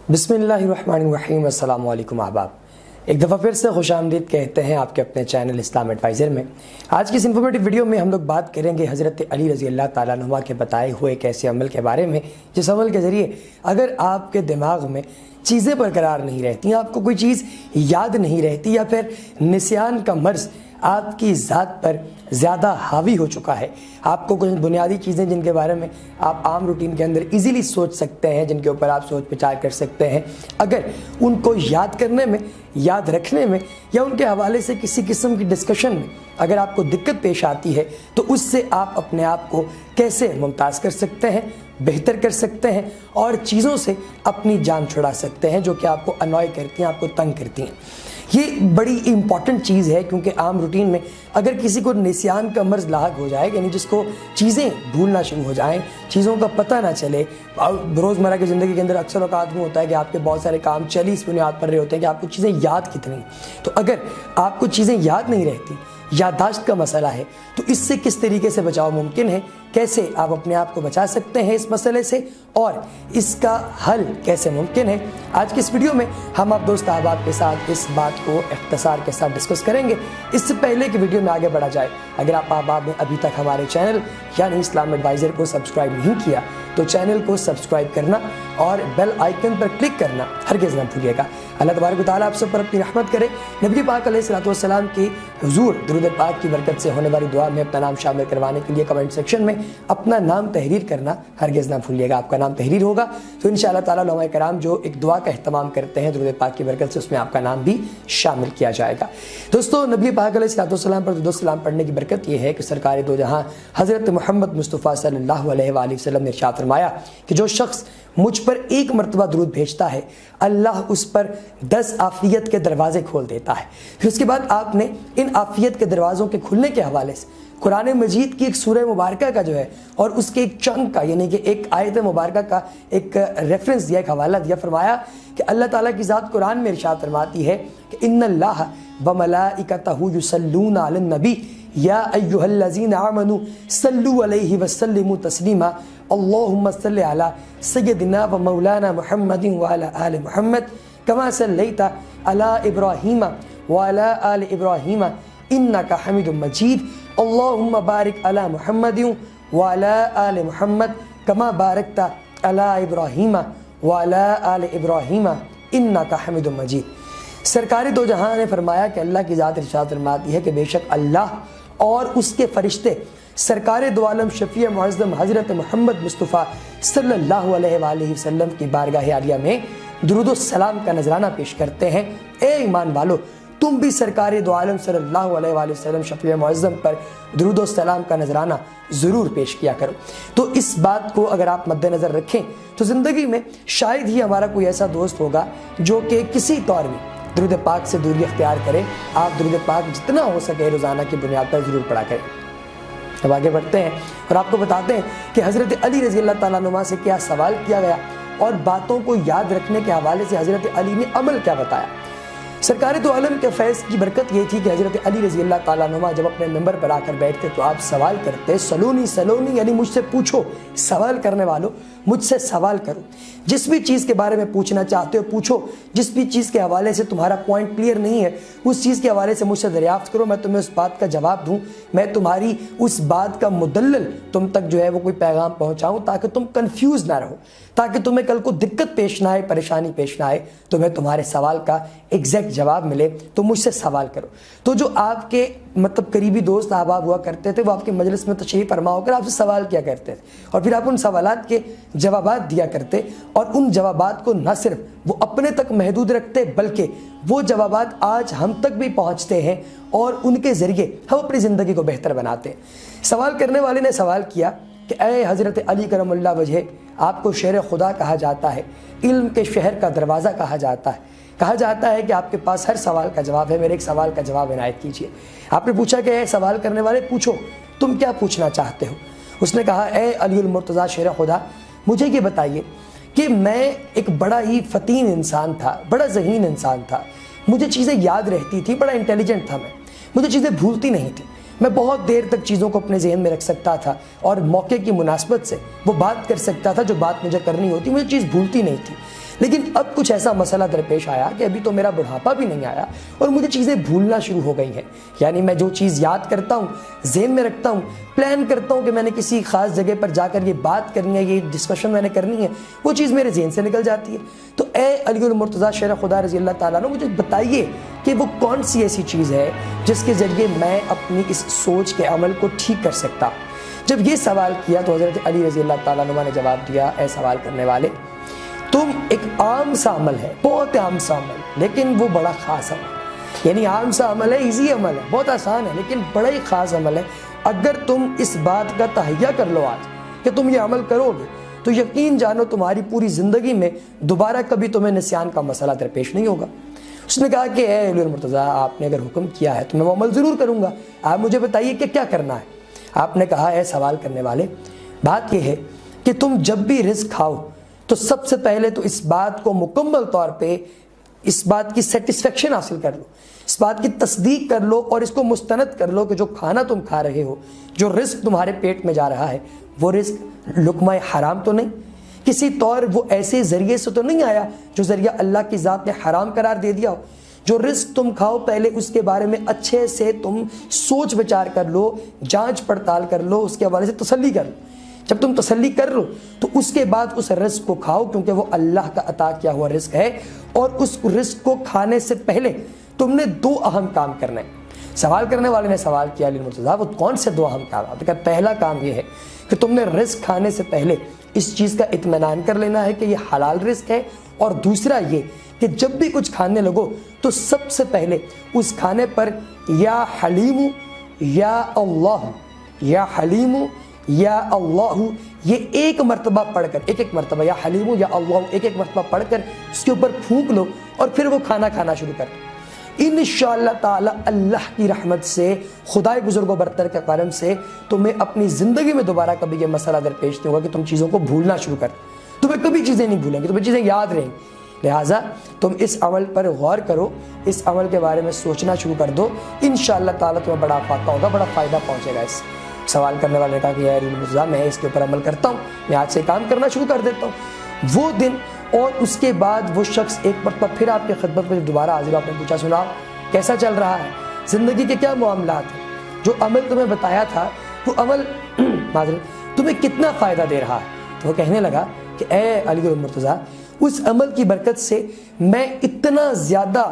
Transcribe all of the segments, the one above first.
बिस्मिल्लाहिर्रहमानिर्रहीम। अस्सलाम वालेकुम अहबाब, एक दफ़ा फिर से खुश आमदीद कहते हैं आपके अपने चैनल इस्लाम एडवाइज़र में। आज की इस इन्फॉर्मेटिव वीडियो में हम लोग बात करेंगे हज़रत अली रज़ी अल्लाह ताला अन्हु के बताए हुए एक ऐसे अमल के बारे में जिस अमल के ज़रिए अगर आपके दिमाग में चीज़ें बरकरार नहीं रहती, आपको कोई चीज़ याद नहीं रहती या फिर निस्यान का मर्ज़ आपकी ज़ात पर ज़्यादा हावी हो चुका है, आपको कुछ बुनियादी चीज़ें जिनके बारे में आप आम रूटीन के अंदर इजीली सोच सकते हैं, जिनके ऊपर आप सोच विचार कर सकते हैं, अगर उनको याद करने में, याद रखने में या उनके हवाले से किसी किस्म की डिस्कशन में अगर आपको दिक्कत पेश आती है तो उससे आप अपने आप को कैसे मुमताज़ कर सकते हैं, बेहतर कर सकते हैं और चीज़ों से अपनी जान छुड़ा सकते हैं जो कि आपको अनॉय करती हैं, आपको तंग करती हैं। ये बड़ी इंपॉर्टेंट चीज़ है क्योंकि आम रूटीन में अगर किसी को निस्यान का मर्ज़ लाहक हो जाए, यानी जिसको चीज़ें भूलना शुरू हो जाएं, चीज़ों का पता ना चले, रोज़मर्रा की ज़िंदगी के अंदर अक्सर औक़ात में होता है कि आपके बहुत सारे काम चल इस बुनियाद पर रहे होते हैं कि आपको चीज़ें याद कितनी। तो अगर आपको चीज़ें याद नहीं रहती, याददाश्त का मसला है, तो इससे किस तरीके से बचाव मुमकिन है, कैसे आप अपने आप को बचा सकते हैं इस मसले से और इसका हल कैसे मुमकिन है, आज की इस वीडियो में हम आप दोस्त अहबाब के साथ इस बात को इख्तिसार के साथ डिस्कस करेंगे। इससे पहले कि वीडियो में आगे बढ़ा जाए, अगर आप अहबाब ने अभी तक हमारे चैनल यानी इस्लाम एडवाइज़र को सब्सक्राइब नहीं किया तो चैनल को सब्सक्राइब करना और बेल आइकन पर क्लिक करना हरगिज़ न भूलिएगा। अल्लाह तबारक व तआला आप सब पर अपनी रहमत करे। नबी पाक अलैहिस्सलातु वस्सलाम की हुजूर दुरूद पाक की बरकत से होने वाली दुआ में अपना नाम शामिल करवाने के लिए कमेंट सेक्शन में अपना नाम तहरीर करना हरगिज़ ना भूलिएगा। आपका नाम तहरीर होगा तो इंशाअल्लाह ताला उलमाए कराम जो एक दुआ का अहतमाम करते हैं दुरूद पाक की बरकत से, उसमें आपका नाम भी शामिल किया जाएगा। दोस्तों, नबी पाक अलैहिस्सलातु वस्सलाम पर दुरूद सलाम पढ़ने की बरकत यह है कि सरकार दो जहां हज़रत मोहम्मद मुस्तफ़ा सल्लल्लाहु अलैहि वसल्लम ने इरशाद फरमाया कि जो शख्स मुझ पर एक मरतबा दुरूद भेजता है अल्लाह उस पर 10 आफियत के दरवाजे खोल देता है। फिर उसके बाद आपने इन आफियत के दरवाज़ों के खुलने के हवाले से कुरान मजीद की एक सूरह मुबारक का जो है और उसके एक चंक का यानी कि एक आयत मुबारक का एक रेफरेंस दिया, एक हवाला दिया, फरमाया कि अल्लाह ताला की ज़ात कुरान में इरशाद फरमाती है कि इन्नल्लाह व मलाइकतहु युसल्लूना अलन नबी या अय्युहल्लज़ीना आमनू सल्लु अलैहि वसल्लिमु तस्लीमा अल्लाहुम्मा सल्लि अला सय्यदिना व मौलाना मुहम्मदिन व अला आलि मुहम्मद कमा सल्लैता अला इब्राहीम व अला आलि इब्राहीम इन्नका हमीदुम मजीद अल्लाहुम्मा बारिक अला मुहम्मदिन व अला आलि मुहम्मद कमा बारकता अला इब्राहीम व अला आलि इब्राहीम इन्नका हमीदुम मजीद। सरकारी दो जहां ने फरमाया कि अल्लाह की ज़ात इरशाद फरमाती है कि बेशक अल्लाह और उसके फरिश्ते सरकार दो आलम शफ़ी मुअज़्ज़म हज़रत मोहम्मद मुस्तफ़ा सल्लल्लाहु अलैहि वसल्लम की बारगाह आलिया में दुरूद सलाम का नजराना पेश करते हैं। ए ईमान वालो, तुम भी सरकार दो आलम सल्लल्लाहु अलैहि वसल्लम शफ़ी मुअज़्ज़म पर दुरूद सलाम का नजराना ज़रूर पेश किया करो। तो इस बात को अगर आप मद्देनज़र रखें तो ज़िंदगी में शायद ही हमारा कोई ऐसा दोस्त होगा जो कि किसी तौर में दुरूद पाक से दूरी अख्तियार करे। आप दुरूद पाक जितना हो सके रोज़ाना की बुनियाद पर ज़रूर पढ़ा करें। अब आगे बढ़ते हैं और आपको बताते हैं कि हज़रत अली रज़ी अल्लाह ताला अन्हु से क्या सवाल किया गया और बातों को याद रखने के हवाले से हज़रत अली ने अमल क्या बताया। सरकार दो आलम के फैज़ की बरकत ये थी कि हज़रत अली रज़ी अल्लाह ताला अन्हु जब अपने मिंबर पर आकर बैठते तो आप सवाल करते, सलोनी सलोनी, यानी मुझसे पूछो, सवाल करने वालों मुझसे सवाल करो, जिस भी चीज़ के बारे में पूछना चाहते हो पूछो, जिस भी चीज़ के हवाले से तुम्हारा पॉइंट क्लियर नहीं है उस चीज़ के हवाले से मुझसे दरियाफ्त करो, मैं तुम्हें उस बात का जवाब दूँ, मैं तुम्हारी उस बात का मुदल्लल तुम तक जो है वो कोई पैगाम पहुँचाऊँ ताकि तुम कन्फ्यूज़ ना रहो, ताकि तुम्हें कल को दिक्कत पेश ना आए, परेशानी पेश ना आए, तुम्हें तुम्हारे सवाल का एग्जैक्ट जवाब मिले, तो मुझसे सवाल करो। तो जो आपके मतलब करीबी दोस्त अहबाब हुआ करते थे वो आपके मजलिस में तशरीफ़ फरमा होकर आपसे सवाल किया करते थे और फिर आप उन सवालात के जवाबात दिया करते और उन जवाबात को न सिर्फ वो अपने तक महदूद रखते बल्कि वो जवाबात आज हम तक भी पहुँचते हैं और उनके ज़रिए हम अपनी ज़िंदगी को बेहतर बनाते हैं। सवाल करने वाले ने सवाल किया कि ऐ हज़रत अली करमुल्लाह वजह, आपको शेर खुदा कहा जाता है, इल्म के शहर का दरवाज़ा कहा जाता है, कहा जाता है कि आपके पास हर सवाल का जवाब है, मेरे एक सवाल का जवाब इनायत कीजिए। आपने पूछा कि सवाल करने वाले पूछो, तुम क्या पूछना चाहते हो। उसने कहा, ए अलीउल मुर्तज़ा शेर खुदा, मुझे ये बताइए कि मैं एक बड़ा ही फ़तीन इंसान था, बड़ा ज़हीन इंसान था, मुझे चीज़ें याद रहती थी, बड़ा इंटेलिजेंट था मैं, मुझे चीज़ें भूलती नहीं थी, میں بہت دیر تک چیزوں کو اپنے ذہن میں رکھ سکتا تھا اور موقع کی مناسبت سے وہ بات کر سکتا تھا جو بات مجھے کرنی ہوتی، مجھے چیز بھولتی نہیں تھی۔ لیکن اب کچھ ایسا مسئلہ درپیش آیا کہ ابھی تو میرا بڑھاپا بھی نہیں آیا اور مجھے چیزیں بھولنا شروع ہو گئی ہیں۔ یعنی میں جو چیز یاد کرتا ہوں، ذہن میں رکھتا ہوں، پلان کرتا ہوں کہ میں نے کسی خاص جگہ پر جا کر یہ بات کرنی ہے، یہ ڈسکشن میں نے کرنی ہے، وہ چیز میرے ذہن سے نکل جاتی ہے۔ تو اے علی المرتضیٰ شیر خدا رضی اللہ تعالیٰ عنہ، مجھے بتائیے کہ وہ کون سی ایسی چیز ہے جس کے ذریعے میں اپنی اس سوچ کے عمل کو ٹھیک کر سکتا۔ جب یہ سوال کیا تو حضرت علی رضی اللہ تعالیٰ عنہ نے جواب دیا، اے سوال کرنے والے، تم ایک عام سا عمل ہے، بہت عام سا عمل، لیکن وہ بڑا خاص عمل ہے۔ یعنی عام سا عمل ہے، ایزی عمل ہے، بہت آسان ہے، لیکن بڑا ہی خاص عمل ہے۔ اگر تم اس بات کا تہیہ کر لو آج کہ تم یہ عمل کرو گے تو یقین جانو تمہاری پوری زندگی میں دوبارہ کبھی تمہیں نسیان کا مسئلہ درپیش نہیں ہوگا۔ اس نے کہا کہ اے علی المرتضیٰ، آپ نے اگر حکم کیا ہے تو میں وہ عمل ضرور کروں گا، آپ مجھے بتائیے کہ کیا کرنا ہے۔ آپ نے کہا، اے سوال کرنے والے، بات یہ ہے کہ تم جب بھی رزق کھاؤ تو سب سے پہلے تو اس بات کو مکمل طور پہ، اس بات کی سیٹسفیکشن حاصل کر لو، اس بات کی تصدیق کر لو اور اس کو مستند کر لو کہ جو کھانا تم کھا رہے ہو، جو رزق تمہارے پیٹ میں جا رہا ہے، وہ رزق لقمہ حرام تو نہیں، کسی طور وہ ایسے ذریعے سے تو نہیں آیا جو ذریعہ اللہ کی ذات نے حرام قرار دے دیا ہو۔ جو رزق تم کھاؤ پہلے اس کے بارے میں اچھے سے تم سوچ بچار کر لو، جانچ پڑتال کر لو، اس کے حوالے سے تسلی کر لو۔ جب تم تسلی کر لو تو اس کے بعد اس رزق کو کھاؤ، کیونکہ وہ اللہ کا عطا کیا ہوا رزق ہے، اور اس رزق کو کھانے سے پہلے تم نے دو اہم کام کرنے ہیں۔ سوال کرنے والے نے سوال کیا، علی المرتضیٰ وہ کون سے دو اہم کام؟ آپ نے کہا پہلا کام یہ ہے کہ تم نے رزق کھانے سے پہلے اس چیز کا اطمینان کر لینا ہے کہ یہ حلال رزق ہے، اور دوسرا یہ کہ جب بھی کچھ کھانے لگو تو سب سے پہلے اس کھانے پر یا حلیم یا اللہ، یا حلیم یا اللہ، یہ ایک مرتبہ پڑھ کر، ایک مرتبہ یا حلیم یا اللہ ایک مرتبہ پڑھ کر اس کے اوپر پھونک لو اور پھر وہ کھانا کھانا شروع کر دو۔ انشاءاللہ تعالی اللہ کی رحمت سے، خدائے بزرگ و برتر کے کرم سے تمہیں اپنی زندگی میں دوبارہ کبھی یہ مسئلہ درپیش نہیں ہوگا کہ تم چیزوں کو بھولنا شروع کر دو۔ تمہیں کبھی چیزیں نہیں بھولیں گی، تمہیں چیزیں یاد رہیں گی۔ لہٰذا تم اس عمل پر غور کرو، اس عمل کے بارے میں سوچنا شروع کر دو، انشاءاللہ تعالی تمہیں بڑا فائدہ ہوگا، بڑا فائدہ پہنچے گا اس۔ سوال کرنے والے نے کہا کہ یا علی المرتضیٰ میں اس کے اوپر عمل کرتا ہوں، میں آج سے کام کرنا شروع کر دیتا ہوں۔ وہ دن اور اس کے بعد وہ شخص ایک مرتبہ پھر آپ کی خدمت میں دوبارہ حاضر، آپ نے پوچھا، سنا کیسا چل رہا ہے، زندگی کے کیا معاملات ہیں، جو عمل تمہیں بتایا تھا وہ عمل تمہیں کتنا فائدہ دے رہا ہے؟ تو وہ کہنے لگا کہ اے علی المرتضیٰ، اس عمل کی برکت سے میں اتنا زیادہ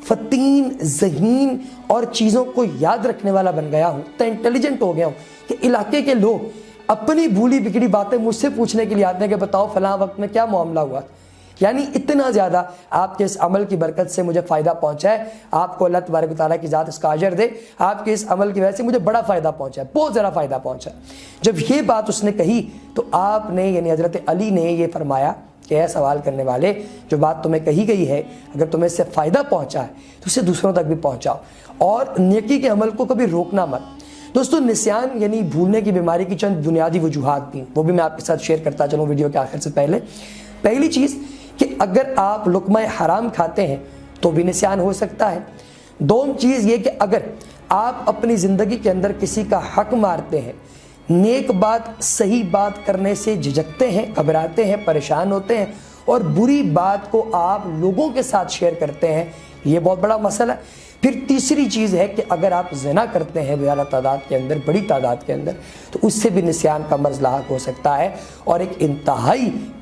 فتین، ذہین اور چیزوں کو یاد رکھنے والا بن گیا ہوں، اتنا انٹیلیجنٹ ہو گیا ہوں کہ علاقے کے لوگ اپنی بھولی بگڑی باتیں مجھ سے پوچھنے کے لیے آتے ہیں کہ بتاؤ فلاں وقت میں کیا معاملہ ہوا۔ یعنی اتنا زیادہ آپ کے اس عمل کی برکت سے مجھے فائدہ پہنچا ہے، آپ کو اللہ تبارک و تعالیٰ کی ذات اس کا اجر دے، آپ کے اس عمل کی وجہ سے مجھے بڑا فائدہ پہنچا ہے، بہت زیادہ فائدہ پہنچا۔ جب یہ بات اس نے کہی تو آپ نے، یعنی حضرت علی نے یہ فرمایا کہ اے سوال کرنے والے، جو بات تمہیں کہی گئی ہے اگر تمہیں اس سے فائدہ پہنچا ہے تو اسے دوسروں تک بھی پہنچاؤ، اور نیکی کے عمل کو کبھی روکنا مت۔ دوستو، نسیان یعنی بھولنے کی بیماری کی چند بنیادی وجوہات بھی، وہ بھی میں آپ کے ساتھ شیئر کرتا چلوں ویڈیو کے آخر سے پہلے۔ پہلی چیز کہ اگر آپ لقمہ حرام کھاتے ہیں تو بھی نسیان ہو سکتا ہے۔ دوم چیز یہ کہ اگر آپ اپنی زندگی کے اندر کسی کا حق مارتے ہیں، نیک بات، صحیح بات کرنے سے جھجکتے ہیں، گھبراتے ہیں، پریشان ہوتے ہیں، اور بری بات کو آپ لوگوں کے ساتھ شیئر کرتے ہیں، یہ بہت بڑا مسئلہ ہے۔ پھر تیسری چیز ہے کہ اگر آپ زنا کرتے ہیں زیادہ تعداد کے اندر، بڑی تعداد کے اندر، تو اس سے بھی نسیان کا مرض لاحق ہو سکتا ہے۔ اور ایک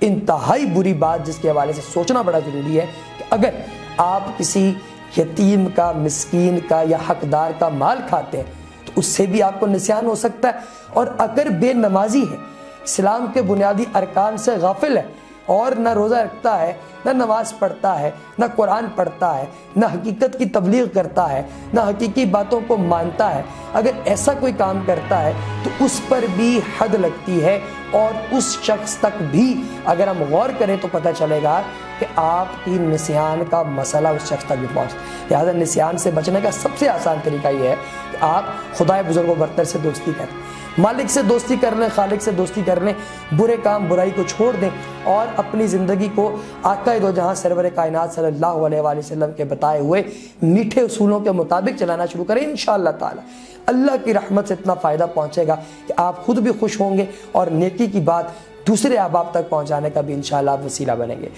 انتہائی بری بات جس کے حوالے سے سوچنا بڑا ضروری ہے کہ اگر آپ کسی یتیم کا، مسکین کا یا حقدار کا مال کھاتے ہیں تو اس سے بھی آپ کو نسیان ہو سکتا ہے۔ اور اگر بے نمازی ہے، اسلام کے بنیادی ارکان سے غافل ہے، اور نہ روزہ رکھتا ہے، نہ نماز پڑھتا ہے، نہ قرآن پڑھتا ہے، نہ حقیقت کی تبلیغ کرتا ہے، نہ حقیقی باتوں کو مانتا ہے، اگر ایسا کوئی کام کرتا ہے تو اس پر بھی حد لگتی ہے، اور اس شخص تک بھی اگر ہم غور کریں تو پتہ چلے گا کہ آپ کی نسیان کا مسئلہ اس شخص تک بھی پہنچ۔ لہٰذا نسیان سے بچنے کا سب سے آسان طریقہ یہ ہے کہ آپ خدائے بزرگ و برتر سے دوستی کریں۔ मालिक से दोस्ती कर लें, खालिक से दोस्ती कर लें, बुरे काम बुराई को छोड़ दें और अपनी ज़िंदगी को आक़ाए दो जहां सरवर कायनात सल्लल्लाहु अलैहि वसल्लम के बताए हुए मीठे उसूलों के मुताबिक चलाना शुरू करें। इंशाअल्लाह ताला अल्लाह की रहमत से इतना फ़ायदा पहुँचेगा कि आप खुद भी खुश होंगे और नेकी की बात दूसरे अहबाब तक पहुंचाने का भी इंशाअल्लाह वसीला बनेंगे।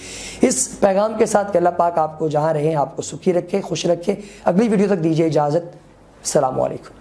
इस पैगाम के साथ कि अल्लाह पाक आपको जहां रहें आपको सुखी रखे, खुश रखे। अगली वीडियो तक दीजिए इजाज़त। अस्सलामु अलैकुम।